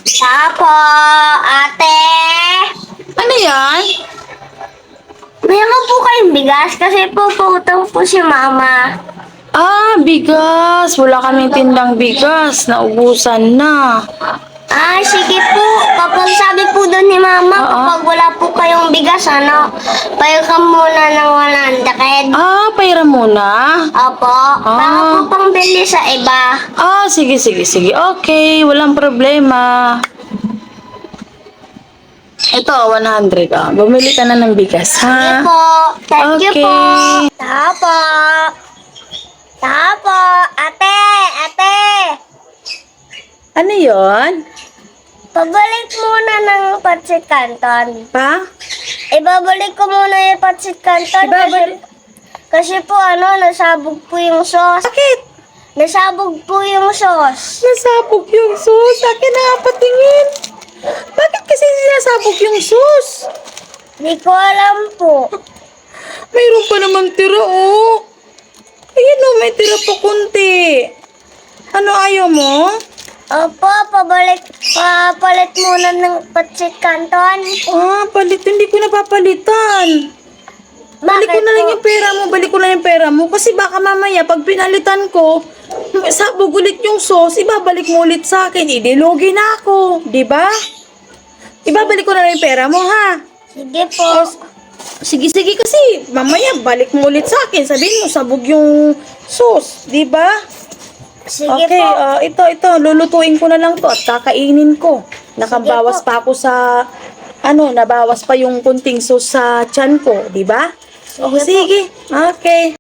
Tapo, ate. Ano yan? Meron po kayong bigas kasi po putang po si mama. Ah, bigas. Wala kaming tindang bigas. Naubusan na. Ah, sige po. Kapag sabi po doon ni mama, Oo. kapag wala po kayong bigas, payo ka muna ng 100. Ah, pairam muna. Opo, para po pangbili sa iba. Ah, sige, sige, sige. Okay, walang problema. Ito, 100. Ah. Bumili ka na ng bigas, Sige ha? po. Thank you Okay. po. Tapo. Tapo. Ate, ate. Ano yon? Pabalik muna ng Patsit Canton. Pa? Ibabalik ko muna yung Patsit Canton Ibabalik? kasi po nasabog po yung sauce. Bakit? Nasabog po yung sauce. Nasabog yung sus. Akin na nga patingin. Bakit kasi sinasabog yung sus? Di ko alam po. Mayroon pa naman tira, oh. Ayan, oh, may tira pa kunti. Ano, ayaw mo? Opo, papalit muna ng Patsit Canton. Ah, palit. Hindi ko napapalitan. Balik ko Bakit na lang po? yung pera mo. Balik ko na yung pera mo. Kasi baka mamaya, pag pinalitan ko, sabog ulit yung sauce, ibabalik mo ulit sa akin. Idilugi na ako. Di ba? Ibabalik ko na lang yung pera mo, ha? Sige po. Sige, sige kasi. Mamaya, balik mo ulit sa akin. Sabihin mo, sabog yung sauce. Di ba? Sige Okay, po. ito. Lulutuin ko na lang to at kakainin ko. Nakabawas Sige po. pa ako sa, nabawas pa yung kunting sauce sa tiyan ko. Di ba? Sige po. Sige. Okay.